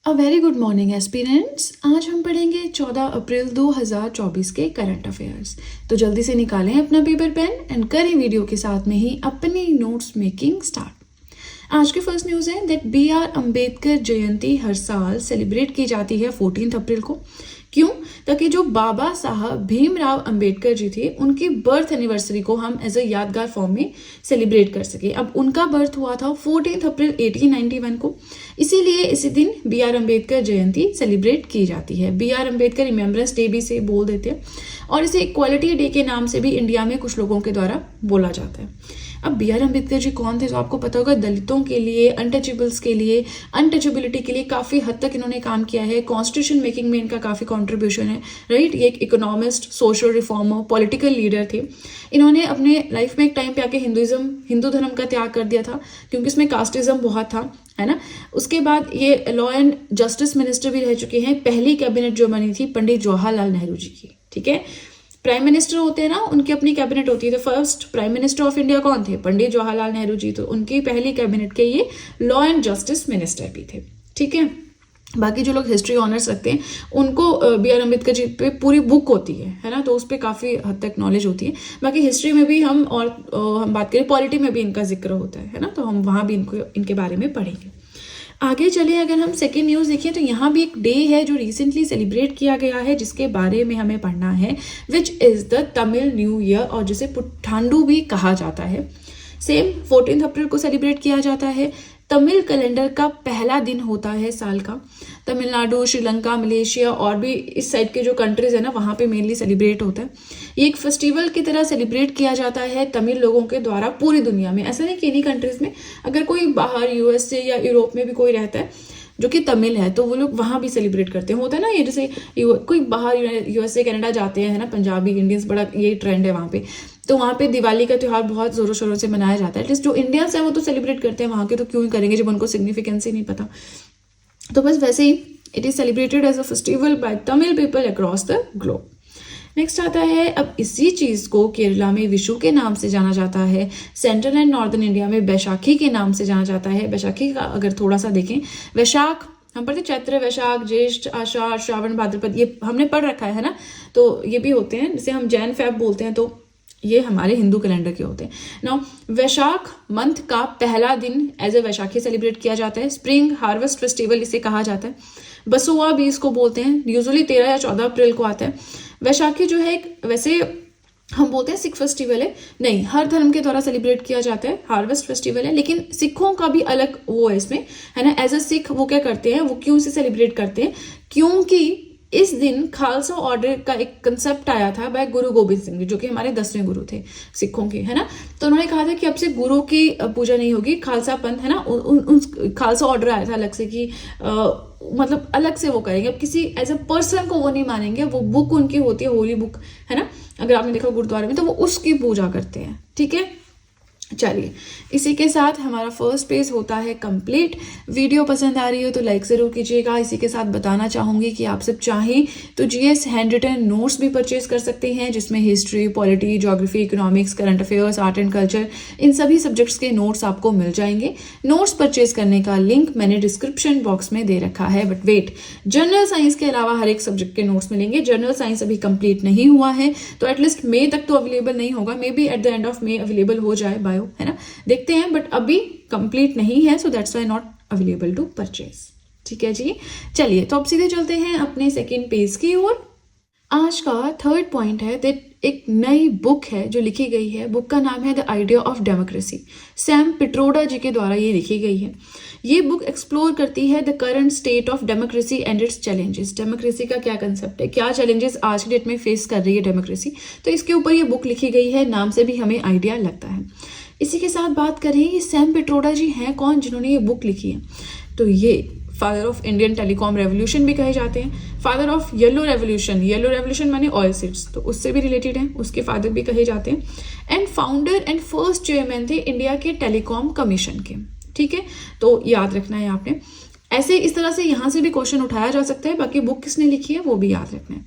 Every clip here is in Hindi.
A very good morning aspirants. आज हम पढ़ेंगे 14 अप्रैल 2024 के करंट अफेयर्स। तो जल्दी से निकालें अपना पेपर पेन एंड करें वीडियो के साथ में ही अपनी नोट्स मेकिंग स्टार्ट। आज की फर्स्ट न्यूज़ है दैट BR अम्बेडकर जयंती हर साल सेलिब्रेट की जाती है 14 अप्रैल को। क्यों? ताकि जो बाबा साहब भीमराव अंबेडकर जी थे उनकी बर्थ एनिवर्सरी को हम एज अ यादगार फॉर्म में सेलिब्रेट कर सके। अब उनका बर्थ हुआ था 14 अप्रैल 1891 को, इसीलिए इसी दिन BR अम्बेडकर जयंती सेलिब्रेट की जाती है। BR अम्बेडकर रिमेम्बरेंस डे भी से बोल देते हैं और इसे इक्वालिटी डे के नाम से भी इंडिया में कुछ लोगों के द्वारा बोला जाता है। अब BR अम्बेडकर जी कौन थे? तो आपको पता होगा, दलितों के लिए, अनटचेबल्स के लिए, अनटचेबिलिटी के लिए काफ़ी हद तक इन्होंने काम किया है। कॉन्स्टिट्यूशन मेकिंग में इनका काफ़ी कंट्रीब्यूशन है, राइट। ये एक economist, social reformer, political leader थे। इन्होंने अपने लाइफ में एक टाइम पे आके हिंदू धर्म का त्याग कर दिया था क्योंकि इसमें कास्टिज्म बहुत था, है ना। उसके बाद ये लॉ एंड जस्टिस मिनिस्टर भी रह चुके हैं। पहली कैबिनेट जो बनी थी पंडित जवाहरलाल नेहरू जी की, ठीक है। प्राइम मिनिस्टर होते हैं ना, उनकी अपनी कैबिनेट होती है। तो first prime minister of India कौन थे? पंडित जवाहरलाल नेहरू जी। तो उनकी पहली कैबिनेट के ये लॉ एंड जस्टिस मिनिस्टर भी थे, ठीक है। बाकी जो लोग हिस्ट्री ऑनर्स रखते हैं उनको BR अम्बेडकर जी पे पूरी बुक होती है ना, तो उस पर काफ़ी हद तक नॉलेज होती है। बाकी हिस्ट्री में भी हम बात करें, पॉलिटी में भी इनका जिक्र होता है ना, तो हम वहाँ भी इनके बारे में पढ़ेंगे। आगे चले, अगर हम सेकेंड न्यूज़ देखिए तो यहाँ भी एक डे है जो रिसेंटली सेलिब्रेट किया गया है, जिसके बारे में हमें पढ़ना है, which is the Tamil new year, और जिसे पुट्ठांडु भी कहा जाता है। सेम 14 अप्रैल को सेलिब्रेट किया जाता है। तमिल कैलेंडर का पहला दिन होता है साल का। तमिलनाडु, श्रीलंका, मलेशिया और भी इस साइड के जो कंट्रीज है ना, वहाँ पे मेनली सेलिब्रेट होता है। ये एक फेस्टिवल की तरह सेलिब्रेट किया जाता है तमिल लोगों के द्वारा पूरी दुनिया में। ऐसा नहीं कि इन्हीं कंट्रीज में, अगर कोई बाहर USA या यूरोप में भी कोई रहता है जो कि तमिल है तो वो लोग वहाँ भी सेलिब्रेट करते हैं। होता है ना ये, जैसे कोई बाहर USA कनाडा जाते हैं ना, पंजाबी इंडियंस, बड़ा ये ट्रेंड है वहाँ पे। तो वहाँ पे दिवाली का त्यौहार बहुत जोरों शोरों से मनाया जाता है। एटलीस्ट जो इंडियंस हैं वो तो सेलिब्रेट करते हैं, वहाँ के तो क्यों ही करेंगे जब उनको सिग्निफिकेंस ही नहीं पता। तो बस वैसे ही it is celebrated as a festival by Tamil people across the globe. Next आता है, अब इसी चीज़ को केरला में विशु के नाम से जाना जाता है। सेंट्रल एंड नॉर्दर्न इंडिया में बैशाखी के नाम से जाना जाता है। बैशाखी का अगर थोड़ा सा देखें, वैशाख हम पढ़ते चैत्र, वैशाख, ज्येष्ठ, आषाढ़, श्रावण, भाद्रपद, ये हमने पढ़ रखा है ना। तो ये भी होते हैं, जैसे हम जैन फेब बोलते हैं, तो ये हमारे हिंदू कैलेंडर के होते हैं। नाउ वैशाख मंथ का पहला दिन एज ए वैशाखी सेलिब्रेट किया जाता है। स्प्रिंग हार्वेस्ट फेस्टिवल इसे कहा जाता है। बसुआ भी इसको बोलते हैं। यूजुअली 13 या 14 अप्रैल को आता है। वैशाखी जो है, वैसे हम बोलते हैं सिख फेस्टिवल है, नहीं, हर धर्म के द्वारा सेलिब्रेट किया जाता है। हार्वेस्ट फेस्टिवल है, लेकिन सिखों का भी अलग वो है इसमें, है ना। एज अ सिख वो क्या करते हैं, वो क्यों इसे सेलिब्रेट करते हैं? क्योंकि इस दिन खालसा ऑर्डर का एक कंसेप्ट आया था बाय गुरु गोबिंद सिंह जी, जो कि हमारे 10वें गुरु थे सिखों के, है ना। तो उन्होंने कहा था कि अब से गुरु की पूजा नहीं होगी, खालसा पंथ, है ना। खालसा ऑर्डर आया था अलग से कि मतलब अलग से वो करेंगे। अब किसी एज अ पर्सन को वो नहीं मानेंगे, वो बुक उनकी होती है, होली बुक, है ना। अगर आपने देखा गुरुद्वारे में तो वो उसकी पूजा करते हैं, ठीक है। चलिए, इसी के साथ हमारा फर्स्ट पेज होता है कंप्लीट। वीडियो पसंद आ रही हो तो लाइक ज़रूर कीजिएगा। इसी के साथ बताना चाहूँगी कि आप सब चाहें तो GS हैंड रिटन नोट्स भी परचेज कर सकते हैं, जिसमें history, polity, geography, economics, current affairs, art and culture, इन सभी सब्जेक्ट्स के नोट्स आपको मिल जाएंगे। नोट्स परचेज करने का लिंक मैंने डिस्क्रिप्शन बॉक्स में दे रखा है। बट वेट, जनरल साइंस के अलावा हर एक सब्जेक्ट के नोट्स मिलेंगे। जनरल साइंस अभी कंप्लीट नहीं हुआ है, तो एटलीस्ट मई तक तो अवेलेबल नहीं होगा। Maybe at the end of May available हो जाए बायो, है ना, देखते हैं। बट अभी कंप्लीट नहीं है, so that's why not available to purchase, ठीक है जी। चलिए, तो अब सीधे चलते हैं अपने सेकेंड पेज की ओर। आज का थर्ड पॉइंट है दैट एक नई बुक है जो लिखी गई है। बुक का नाम है the idea of democracy. Sam Pitroda ji के द्वारा ये लिखी गई है। ये बुक एक्सप्लोर करती है the current state of democracy and it's challenges. Democracy का क्या कंसेप्ट है, क्या चैलेंजेस आज की डेट में फेस कर रही है डेमोक्रेसी, तो इसके ऊपर ये बुक लिखी गई है। नाम से भी हमें आइडिया लगता है। इसी के साथ बात करें, ये सैम पिट्रोडा जी हैं कौन जिन्होंने ये बुक लिखी है? तो ये father of Indian telecom revolution भी कहे जाते हैं। Father of yellow revolution, yellow revolution माने ऑयल सीड्स, तो उससे भी रिलेटेड हैं, उसके फादर भी कहे जाते हैं। And founder and first chairman थे इंडिया के टेलीकॉम कमीशन के, ठीक है। तो याद रखना है आपने। ऐसे इस तरह से यहाँ से भी क्वेश्चन उठाया जा सकता है। बाकी बुक किसने लिखी है वो भी याद रखना है।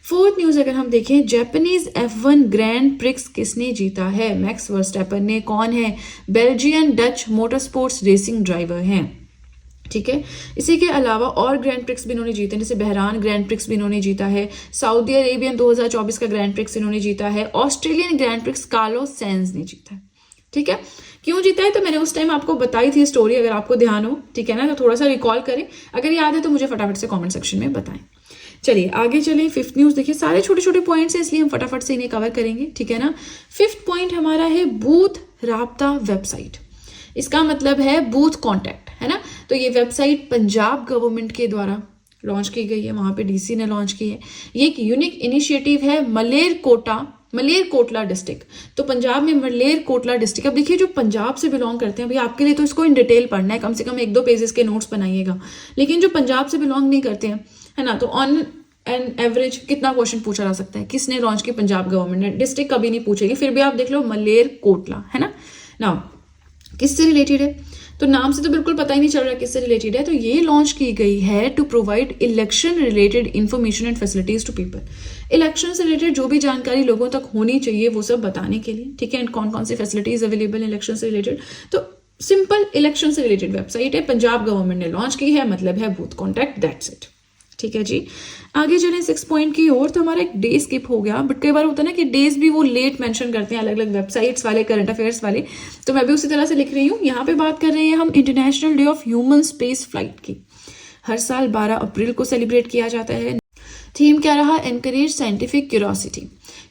फोर्थ न्यूज अगर हम देखें, जापानीज F1 ग्रैंड प्रिक्स किसने जीता है? मैक्स वर्स्टैपन ने। कौन है? Belgian Dutch motor sports racing driver हैं। ठीक है। इसी के अलावा और ग्रैंड प्रिक्स भी इन्होंने जीते हैं, जैसे बहरान ग्रैंड प्रिक्स भी इन्होंने जीता है, सऊदी अरेबियन 2024 का ग्रैंड प्रिक्स इन्होंने जीता है, Australian grand prix Carlos Sainj ने जीता है। ठीक है, क्यों जीता है तो मैंने उस टाइम आपको बताई थी स्टोरी, अगर आपको ध्यान हो, ठीक है ना, तो थोड़ा सा रिकॉल करें, अगर याद है तो मुझे फटाफट से कमेंट सेक्शन में बताएं। चलिए आगे चलें। फिफ्थ न्यूज देखिए, सारे छोटे छोटे पॉइंट्स हैं इसलिए हम फटाफट से इन्हें कवर करेंगे, ठीक है ना। फिफ्थ पॉइंट हमारा है बूथ राब्ता वेबसाइट। इसका मतलब है बूथ कॉन्टैक्ट, है ना। तो ये वेबसाइट पंजाब गवर्नमेंट के द्वारा लॉन्च की गई है, वहां पे डीसी ने लॉन्च की है। ये एक यूनिक इनिशिएटिव है मलेरकोटला डिस्ट्रिक्ट। तो पंजाब में मलेरकोटला डिस्ट्रिक्ट, अब देखिए जो पंजाब से बिलोंग करते हैं, भैया आपके लिए तो इसको इन डिटेल पढ़ना है, कम से कम 1-2 पेजेस के नोट्स बनाइएगा। लेकिन जो पंजाब से बिलोंग नहीं करते हैं, है ना, तो ऑन एन एवरेज कितना क्वेश्चन पूछा जा सकता है, किसने लॉन्च की, पंजाब गवर्नमेंट ने। डिस्ट्रिक्ट कभी नहीं पूछेगी, फिर भी आप देख लो मलेरकोटला, है ना। नाउ किससे रिलेटेड है, तो नाम से तो बिल्कुल पता ही नहीं चल रहा किससे रिलेटेड है। तो ये लॉन्च की गई है to provide election related information and facilities to people. Election से रिलेटेड जो भी जानकारी लोगों तक होनी चाहिए वो सब बताने के लिए, ठीक है। एंड कौन कौन सी फैसिलिटीज अवेलेबल है इलेक्शन से रिलेटेड, तो सिंपल इलेक्शन से रिलेटेड वेबसाइट है, पंजाब गवर्नमेंट ने लॉन्च की है, मतलब है बूथ कॉन्टैक्ट, दैट्स इट। ठीक है जी, आगे चलें 6 पॉइंट की ओर। तो हमारा एक डे स्किप हो गया, बट कई बार होता है ना कि डेज भी वो लेट मेंशन करते हैं अलग अलग वेबसाइट्स वाले, करंट अफेयर्स वाले, तो मैं भी उसी तरह से लिख रही हूँ। यहाँ पे बात कर रहे हैं हम international day of human space flight की। हर साल 12 अप्रैल को सेलिब्रेट किया जाता है। थीम क्या रहा, एनकरेज साइंटिफिक क्यूरियोसिटी।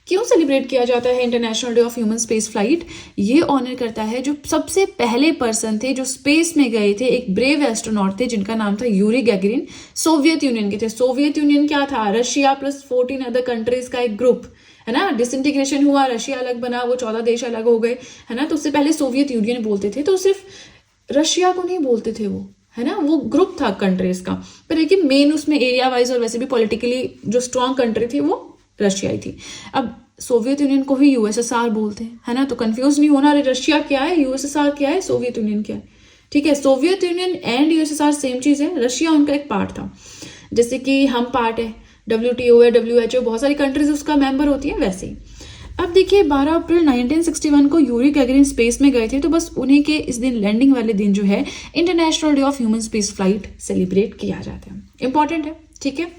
क्यों सेलिब्रेट किया जाता है international day of human space flight, ये ऑनर करता है जो सबसे पहले पर्सन थे जो स्पेस में गए थे, एक ब्रेव एस्ट्रोनॉट थे जिनका नाम था यूरी गैगरिन, सोवियत यूनियन के थे। सोवियत यूनियन क्या था, रशिया प्लस 14 अदर कंट्रीज का एक ग्रुप, है ना। डिसइंटीग्रेशन हुआ, रशिया अलग बना, वो 14 देश अलग हो गए, है ना। तो उससे पहले सोवियत यूनियन बोलते थे, तो सिर्फ रशिया को नहीं बोलते थे वो, है ना, वो ग्रुप था कंट्रीज का। पर लेकिन मेन उसमें एरिया वाइज और वैसे भी पॉलिटिकली जो स्ट्रॉन्ग कंट्री थी वो रशिया ही थी। अब सोवियत यूनियन को ही यूएसएसआर बोलते हैं, है ना, तो कंफ्यूज नहीं होना, रशिया क्या है, यूएसएसआर क्या है, सोवियत यूनियन क्या है, ठीक है। Soviet union and USSR same चीज है, रशिया उनका एक पार्ट था, जैसे कि हम पार्ट है, WTO है, WHO, बहुत सारी कंट्रीज उसका मेंबर होती है, वैसे ही। अब देखिए 12 अप्रैल 1961 को यूरी गैगरिन स्पेस में गए थे, तो बस उन्हीं के इस दिन लैंडिंग वाले दिन जो है international day of human space flight celebrate किया जाता है। इंपॉर्टेंट है, ठीक है।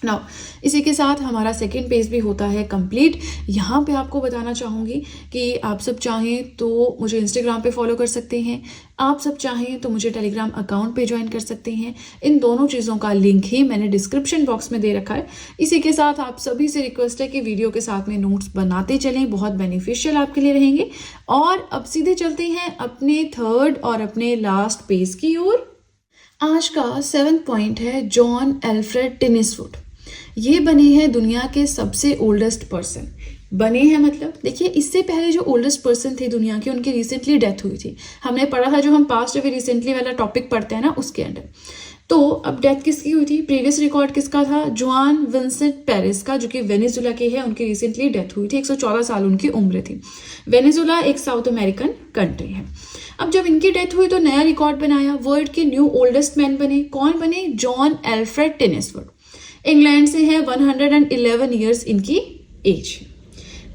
नाउ इसी के साथ हमारा सेकेंड पेज भी होता है कंप्लीट। यहाँ पे आपको बताना चाहूँगी कि आप सब चाहें तो मुझे इंस्टाग्राम पे फॉलो कर सकते हैं, आप सब चाहें तो मुझे टेलीग्राम अकाउंट पे ज्वाइन कर सकते हैं। इन दोनों चीज़ों का लिंक ही मैंने डिस्क्रिप्शन बॉक्स में दे रखा है। इसी के साथ आप सभी से रिक्वेस्ट है कि वीडियो के साथ में नोट्स बनाते चलें, बहुत बेनिफिशियल आपके लिए रहेंगे। और अब सीधे चलते हैं अपने थर्ड और अपने लास्ट पेज की ओर। आज का 7th पॉइंट है जॉन एल्फ्रेड टिनिसवुड। ये बने हैं दुनिया के सबसे ओल्डेस्ट पर्सन। बने हैं मतलब देखिए, इससे पहले जो ओल्डेस्ट पर्सन थे दुनिया के, उनकी रिसेंटली डेथ हुई थी। हमने पढ़ा था, जो हम पास्ट अवे रिसेंटली वाला टॉपिक पढ़ते हैं ना, उसके अंदर। तो अब डेथ किसकी हुई थी, प्रीवियस रिकॉर्ड किसका था, जुआन विंसेंट पेरेस का, जो कि वेनेजुला के हैं। उनकी रिसेंटली डेथ हुई थी, 114 साल उनकी उम्र थी। वेनेजुला एक साउथ अमेरिकन कंट्री है। अब जब इनकी डेथ हुई तो नया रिकॉर्ड बनाया, वर्ल्ड के न्यू ओल्डेस्ट मैन बने। कौन बने, जॉन एल्फ्रेड टिनिसवुड। इंग्लैंड से है, 111 ईयर्स इनकी एज।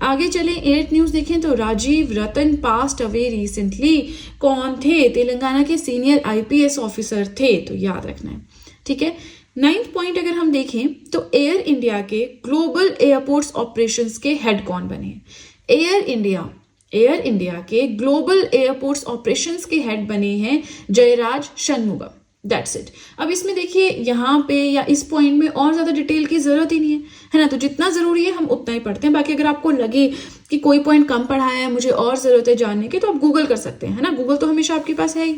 आगे चले 8th न्यूज देखें तो राजीव रतन पास्ट अवे रिसेंटली। कौन थे, तेलंगाना के सीनियर IPS ऑफिसर थे, तो याद रखना है, ठीक है। 9th पॉइंट अगर हम देखें तो एयर इंडिया के ग्लोबल एयरपोर्ट्स ऑपरेशंस के हेड कौन बने। एयर इंडिया के ग्लोबल एयरपोर्ट्स ऑपरेशंस के हेड बने हैं जयराज शनमुगम, दैट्स इट। अब इसमें देखिए यहाँ पे या इस पॉइंट में और ज्यादा डिटेल की जरूरत ही नहीं है ना, तो जितना जरूरी है हम उतना ही पढ़ते हैं। बाकी अगर आपको लगे कि कोई पॉइंट कम पढ़ा है, मुझे और जरूरत है जानने की, तो आप गूगल कर सकते हैं, है ना, गूगल तो हमेशा आपके पास है ही।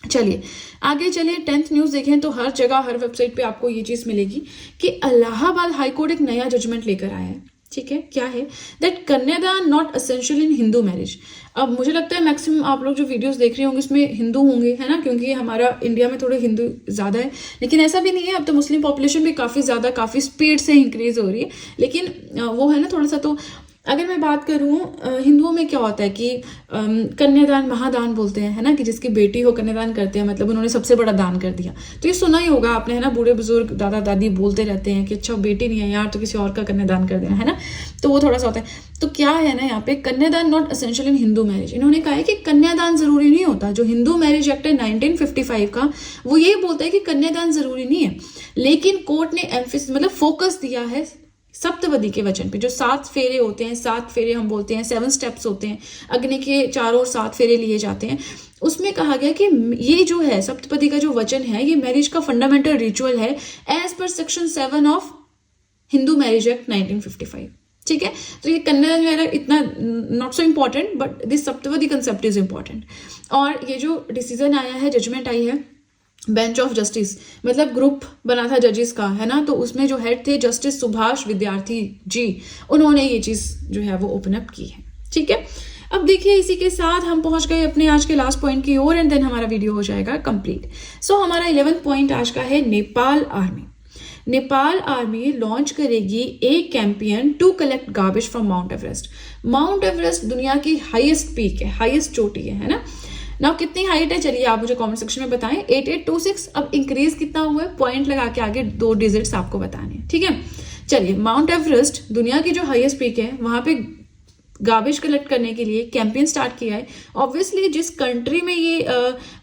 चलिए आगे चलिए 10th न्यूज देखें तो हर जगह हर वेबसाइट पे आपको ये चीज मिलेगी कि इलाहाबाद हाईकोर्ट एक नया जजमेंट लेकर आया है, ठीक है। क्या है, दैट कन्यादान not essential in Hindu marriage. अब मुझे लगता है मैक्सिमम आप लोग जो वीडियोस देख रहे होंगे इसमें हिंदू होंगे, है ना, क्योंकि हमारा इंडिया में थोड़े हिंदू ज्यादा है। लेकिन ऐसा भी नहीं है, अब तो मुस्लिम पॉपुलेशन भी काफी ज्यादा काफी स्पीड से इंक्रीज हो रही है। लेकिन वो है ना थोड़ा सा, तो अगर मैं बात करूं हिंदुओं में क्या होता है कि कन्यादान महादान बोलते हैं, है ना, कि जिसकी बेटी हो कन्यादान करते हैं, मतलब उन्होंने सबसे बड़ा दान कर दिया। तो ये सुना ही होगा आपने, है ना, बूढ़े बुजुर्ग दादा दादी बोलते रहते हैं कि अच्छा बेटी नहीं है यार तो किसी और का कन्यादान कर देना, है ना। तो वो थोड़ा सा होता है। तो क्या है ना, यहाँ पे कन्यादान not essential in Hindu marriage. इन्होंने कहा है कि कन्यादान जरूरी नहीं होता। जो हिंदू मैरिज एक्ट है 1955 का, वो यही बोलता है कि कन्यादान जरूरी नहीं है, लेकिन कोर्ट ने एम्फेसिस मतलब फोकस दिया है सप्तपदी के वचन पे। जो 7 फेरे होते हैं, 7 फेरे हम बोलते हैं, 7 स्टेप्स होते हैं, अग्नि के चारों ओर 7 फेरे लिए जाते हैं। उसमें कहा गया कि ये जो है सप्तपदी का जो वचन है, ये मैरिज का फंडामेंटल रिचुअल है as per section 7 of Hindu marriage act 1955। ठीक है, तो ये कन्यादान वगैरह इतना not so important, but this saptapadi concept is important. और ये जो डिसीजन आया है, जजमेंट आई है बेंच ऑफ जस्टिस, मतलब ग्रुप बना था जजेस का, है ना, तो उसमें जो हेड थे जस्टिस सुभाष विद्यार्थी जी, उन्होंने ये चीज जो है वो ओपन अप की है। ठीक है, अब देखिए इसी के साथ हम पहुंच गए अपने आज के लास्ट पॉइंट की ओर, एंड देन हमारा वीडियो हो जाएगा कंप्लीट। सो हमारा 11th पॉइंट आज का है Nepal army. Nepal army launch करेगी एक campaign to collect garbage from Mount Everest. Mount Everest दुनिया की हाईएस्ट पीक है, हाईएस्ट चोटी है ना। ना कितनी हाइट है, चलिए आप मुझे कमेंट सेक्शन में बताएं। 8826। अब इंक्रीज कितना हुआ है, पॉइंट लगा के आगे 2 डिजिट्स आपको बताने हैं। ठीक है, चलिए माउंट एवरेस्ट दुनिया की जो हाईएस्ट पीक है, वहां पे गार्बेज कलेक्ट करने के लिए कैंपेन स्टार्ट किया है। ऑब्वियसली जिस कंट्री में ये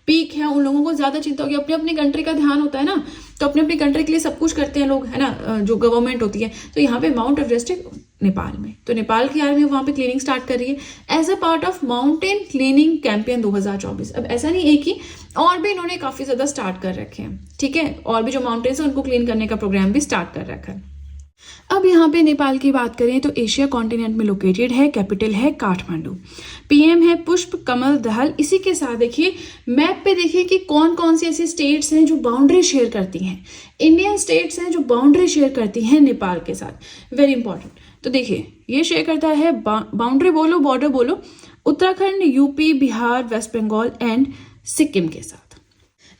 पीक है उन लोगों को ज्यादा चिंता होगी, अपने अपनी कंट्री का ध्यान होता है ना, तो अपने अपनी कंट्री के लिए सब कुछ करते हैं लोग, है ना, जो गवर्नमेंट होती है। तो यहाँ पे माउंट एवरेस्ट है नेपाल में, तो नेपाल की आर्मी वहां पे क्लीनिंग स्टार्ट कर रही है as a part of mountain cleaning campaign 2024। अब ऐसा नहीं एक ही, और भी इन्होंने काफी ज्यादा स्टार्ट कर रखे हैं। ठीक है, और भी जो माउंटेन्स है उनको क्लीन करने का प्रोग्राम भी स्टार्ट कर रखा है। अब यहाँ पे नेपाल की बात करें तो एशिया कॉन्टिनेंट में लोकेटेड है, कैपिटल है काठमांडू, पीएम है पुष्प कमल दहल। इसी के साथ देखिए मैप पे देखिए कि कौन कौन सी ऐसी स्टेट्स हैं जो बाउंड्री शेयर करती हैं, इंडियन स्टेट्स हैं जो बाउंड्री शेयर करती हैं नेपाल के साथ। Very important. तो देखिए ये शेयर करता है बाउंड्री बोलो, बॉर्डर बोलो, उत्तराखंड, यूपी, बिहार, वेस्ट बंगाल एंड सिक्किम के साथ।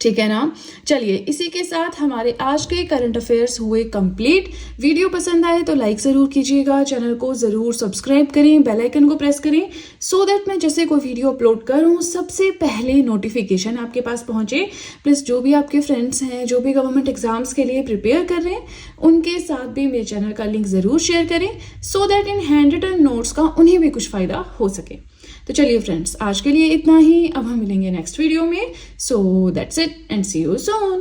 ठीक है ना। चलिए इसी के साथ हमारे आज के करंट अफेयर्स हुए कंप्लीट। वीडियो पसंद आए तो लाइक जरूर कीजिएगा, चैनल को जरूर सब्सक्राइब करें, बेल आइकन को प्रेस करें, सो दैट मैं जैसे कोई वीडियो अपलोड करूं सबसे पहले नोटिफिकेशन आपके पास पहुंचे। प्लस जो भी आपके फ्रेंड्स हैं जो भी गवर्नमेंट एग्जाम्स के लिए प्रिपेयर कर रहे हैं उनके साथ भी मेरे चैनल का लिंक जरूर शेयर करें, so that in hand written notes का उन्हें भी कुछ फायदा हो सके। तो चलिए फ्रेंड्स आज के लिए इतना ही, अब हम मिलेंगे नेक्स्ट वीडियो में। So that's it and see you soon.